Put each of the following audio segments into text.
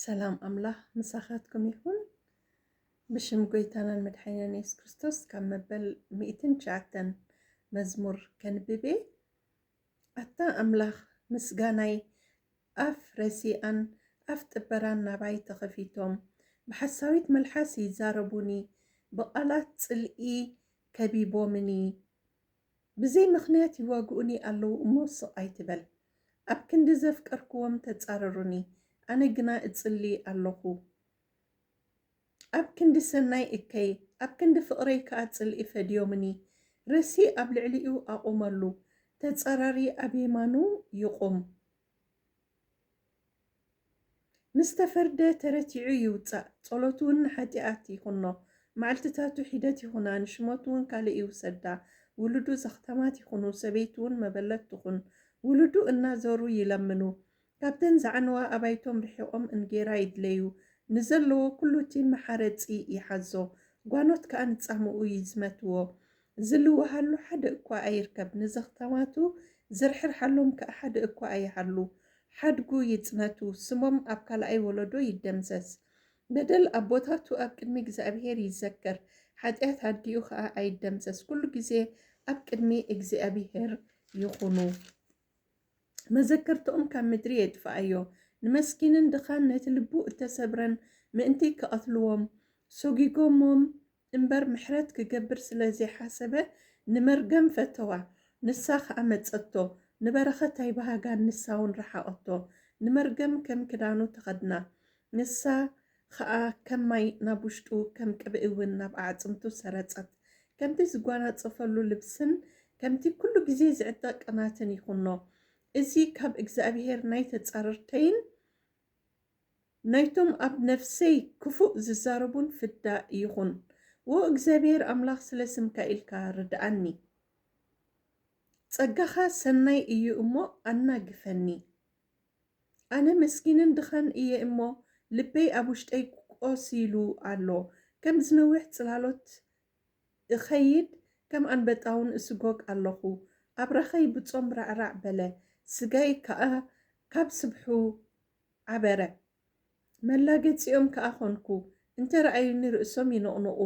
ሰላም ኣምላኽ ምሳኻትኩም ይኹን ብሽም ጎይታናን መድሓኒናን ኢየሱስ ክርስቶስ ካብ መበል 109 መዝሙር ከንብቤ ኣታ ኣምላኽ ምስጋናይ ኣፍ ረሲኣን ኣፍ ጥበራን ናባይ ተኸፊቶም ብሓሳዊት መልሓስ ይዛረቡኒ ብቓላት ጽልኢ ከቢቦምኒ ብዘይ ምኽንያት ይዋግኡኒ ኣለዉ እሞ ስቕ ኣይትበል ኣብ ክንዲ ዘፍቀርክዎም ተጻረሩኒ ኣነ ግና እጽሊ ኣለኹ ኣብ ክንዲ ሰናይ እከይ ኣብ ክንዲ ፍቕረይ ከዓ ጽልኢ ፈድዮምኒ ረሲ ኣብ ልዕሊኡ ኣቑመሉ ተጻራሪ ኣብ የማኑ ይቑም ምስ ተፈርደ ተረቲዑ ይውፃእ ጸሎቱ እውን ሓጢኣት ይኹኖ መዓልትታቱ ሒደት ይኹና ንሽሞቱ እውን ካልእ ይውሰዳ ውሉዱ ዘኽተማት ይኹኑ ሰበይቱ እውን መበለት ትኹን ውሉዱ እናዘሩ ይለምኑ ካብተን ዝዓነዋ ኣባይቶም ርሒቖም እንጌራ ይድለዩ ንዘለዎ ኩሉ እቲ መሓረፂ ይሓዞ ጓኖት ከዓ ንጻምኡ ይዝመትዎ ዝልወሃሉ ሓደ እኳ ኣይርከብ ንዘኽተማቱ ዝርሕርሓሎም ከዓ ሓደ እኳ ኣይሃሉ ሓድጉ ይጽነቱ ስሞም ኣብ ካልኣይ ወለዶ ይደምሰስ በደል ኣቦታቱ ኣብ ቅድሚ እግዚኣብሔር ይዘከር ሓጢኣት ሃዲኡ ከዓ ኣይደምሰስ ኩሉ ግዜ ኣብ ቅድሚ እግዚኣብሔር ይኹኑ መዘከርቶኦም ካብ ምድሪ የጥፍኣዮ ንመስኪንን ድኻን ነቲ ልቡ እተሰብረን ምእንቲ ክቐትልዎም ሰጊጎሞም እምበር ምሕረት ክገብር ስለ ዘይሓሰበ ንመርገም ፈተዋ ንሳ ከዓ መጸቶ ንበረኸት ኣይባሃጋ ንሳ እውን ረሓቐቶ ንመርገም ከም ክዳኑ ተኸድና ንሳ ከዓ ከም ማይ ናብ ውሽጡ ከም ቅብኢ እውን ናብ ኣዕጽምቱ ሰረጸት ከምቲ ዝጓናጸፈሉ ልብስን ከምቲ ኩሉ ግዜ ዝዕጠቕ ቅናትን ይኹኖ እዚ ካብ እግዚአብሔር ናይ ተጻረርተይን ናይቶም ኣብ ነፍሰይ ክፉእ ዝዛረቡን ፍዳ ይኹን ወ እግዚአብሔር ኣምላኽ ስለ ስምካ ኢልካ ርድኣኒ ጸጋኻ ሰናይ እዩ እሞ ኣናግፈኒ ኣነ መስኪንን ድኻን እየ እሞ ልበይ ኣብ ውሽጠይ ቆሲሉ ኣሎ ከም ዝነውሕ ጽላሎት እኸይድ ከም ኣንበጣውን እስጎግ ኣለኹ ኣብ ረኸይ ብጾም ራዕራዕ በለ ስጋይ ከዓ ካብ ስብሑ ዓበረ መላገጺኦም ከዓ ኾንኩ እንተረኣዩኒ ርእሶም ይነቕንቑ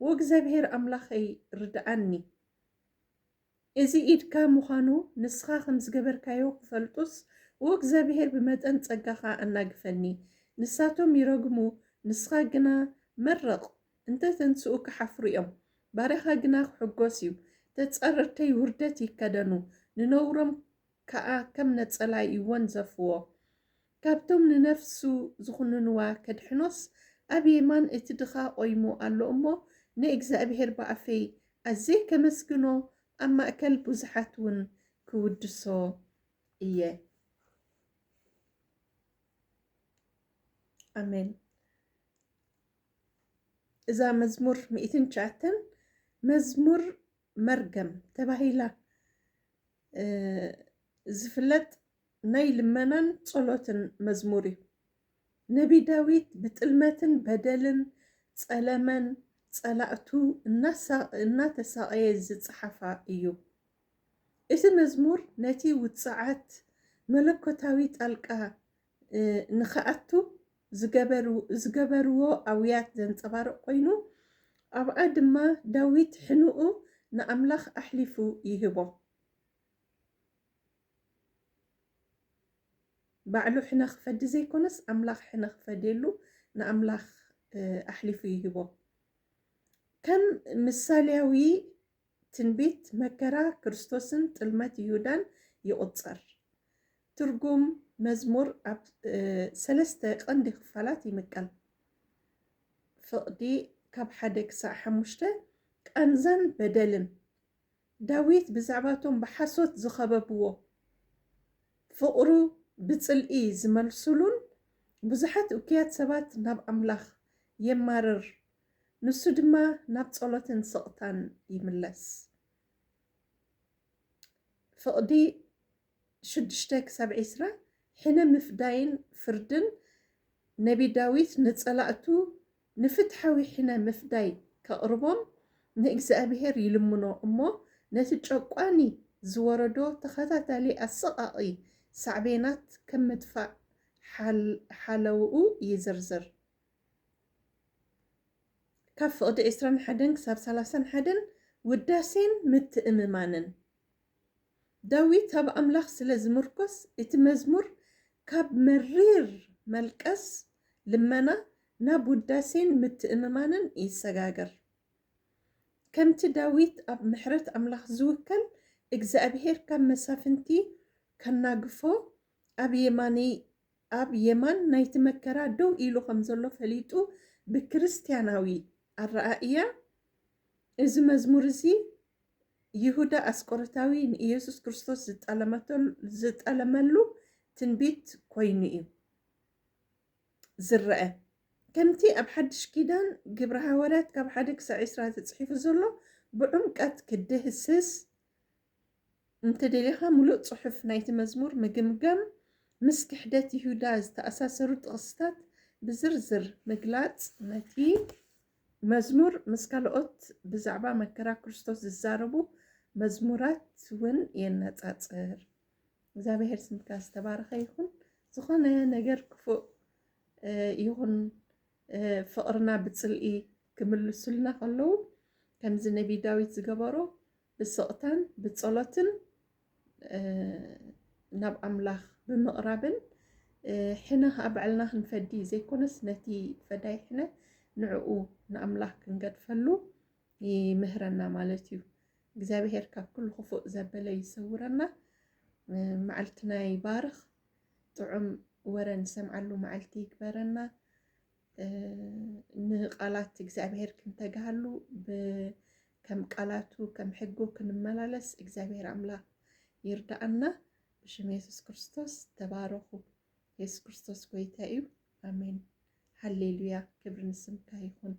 ወእግዚአብሔር ኣምላኸይ ርድኣኒ እዚ ኢድካ ምዃኑ ንስኻ ከም ዝገበርካዮ ክፈልጡስ ወእግዚአብሔር ብመጠን ጸጋኻ ኣናግፈኒ ንሳቶም ይረግሙ ንስኻ ግና መረቕ እንተተንስኡ ክሓፍሩ እዮም ባሪኻ ግና ክሕጎስ እዩ ተጻረርተይ ውርደት ይከደኑ ንነውሮም ከዓ ከም ነጸላ ይወንዘፍዎ ካብቶም ንነፍሱ ዝኹንንዋ ከድሕኖስ ኣብ የማን እቲ ድኻ ቆይሙ ኣሎ እሞ ንእግዚአብሔር ብኣፈይ ኣዘይ ከመስግኖ ኣብ ማእከል ብዙሓት እውን ክውድሶ እየ ኣሜን እዛ መዝሙር 109 መዝሙር መርገም ተባሂላ ዝፍለጥ ናይ ልመናን ጸሎትን መዝሙር እዩ ነቢ ዳዊት ብጥልመትን በደልን ጸለመን ጸላእቱ እናተሳቐየ ዝጸሓፋ እዩ እቲ መዝሙር ነቲ ውፅዓት መለኮታዊ ጣልቃ ንኽኣቱ ዝገበርዎ ኣውያት ዘንጸባርቕ ኮይኑ ኣብኣ ድማ ዳዊት ሕንኡ ንኣምላኽ ኣሕሊፉ ይህቦ ባዕሉ ሕነ ክፈዲ ዘይኮነስ ኣምላኽ ሕነ ክፈድየሉ ንኣምላኽ ኣሕሊፉ ይህቦ ከም ምሳልያዊ ትንቢት መከራ ክርስቶስን ጥልመት ይሁዳን ይቝጸር ትርጉም መዝሙር ኣብ 3 ቀንዲ ክፋላት ይምቀል ፍቕዲ ካብ 1 ክሳብ 5 ቃንዛን በደልን ዳዊት ብዛዕባቶም ብሓሶት ዝኸበብዎ ፍቕሩ ብጽልኢ ዝመልሱሉን ብዙሓት እኩያት ሰባት ናብ ኣምላኽ የማርር ንሱ ድማ ናብ ጸሎትን ስቕታን ይምለስ ፍቕዲ 6 ክሳብ 20 ሕነ ምፍዳይን ፍርድን ነቢ ዳዊት ንጸላእቱ ንፍትሓዊ ሕነ ምፍዳይ ከቕርቦም ንእግዚአብሔር ይልምኖ እሞ ነቲ ጨቋኒ ዝወረዶ ተኸታታሊ ኣሰቓቒ ሳዕቤናት ከም ምጥፋእ ሓለውኡ ይዝርዝር ካብ ፍቕዲ 21 ክሳብ 31 ውዳሴን ምትእምማንን ዳዊት ኣብ ኣምላኽ ስለ ዝምርኮስ እቲ መዝሙር ካብ መሪር መልቀስ ልመና ናብ ውዳሴን ምትእምማንን ይሰጋገር ከምቲ ዳዊት ኣብ ምሕረት ኣምላኽ ዝውከል እግዚኣብሔር ካብ መሳፍንቲ ከናግፎ ኣብ የማን ናይቲ መከራ ደው ኢሉ ከም ዘሎ ፈሊጡ ብክርስቲያናዊ ኣረኣእያ እዚ መዝሙር እዚ ይሁዳ ኣስቆሮታዊ ንኢየሱስ ክርስቶስ ዝጠለመሉ ትንቢት ኮይኑ እዩ ዝረአ ከምቲ ኣብ ሓድሽ ኪዳን ግብረ ሐዋርያት ካብ 1 ክሳብ 20 ተጻሒፉ ዘሎ ብዕምቀት ክድህስስ እንተደሊኻ ሙሉእ ጽሑፍ ናይቲ መዝሙር ምግምጋም ምስ ክሕደት ይሁዳ ዝተኣሳሰሩ ጥቕስታት ብዝርዝር ምግላጽ ነቲ መዝሙር ምስ ካልኦት ብዛዕባ መከራ ክርስቶስ ዝዛረቡ መዝሙራት እውን የነጻጽር። እግዚአብሔር ስምካ ዝተባረኸ ይኹን። ዝኾነ ነገር ክፉእ ይኹን ፍቕርና ብጽልኢ ክምልሱልና ከለዉ ከምዚ ነቢ ዳዊት ዝገበሮ ብስቕታን ብጸሎትን ናብ ኣምላኽ ብምቕራብን ሕነ ኣብ ባዕልና ክንፈዲ ዘይኮነስ ነቲ ፈዳይ ሕነ ንዕኡ ንኣምላኽ ክንገድፈሉ ይምህረና ማለት እዩ። እግዚአብሔር ካብ ኩሉ ክፉእ ዘበለ ይሰውረና። መዓልትና ይባርኽ። ጥዑም ወረ ንሰምዓሉ መዓልቲ ይግበረና። ንቃላት እግዚአብሔር ክንተጋሃሉ ከም ቃላቱ ከም ሕጉ ክንመላለስ እግዚአብሔር ኣምላኽ ይርዳአና። ብሽም ኢየሱስ ክርስቶስ ተባረኹ። ኢየሱስ ክርስቶስ ጎይታ እዩ። አሜን ሃሌሉያ። ክብሪ ንስምካ ይኹን።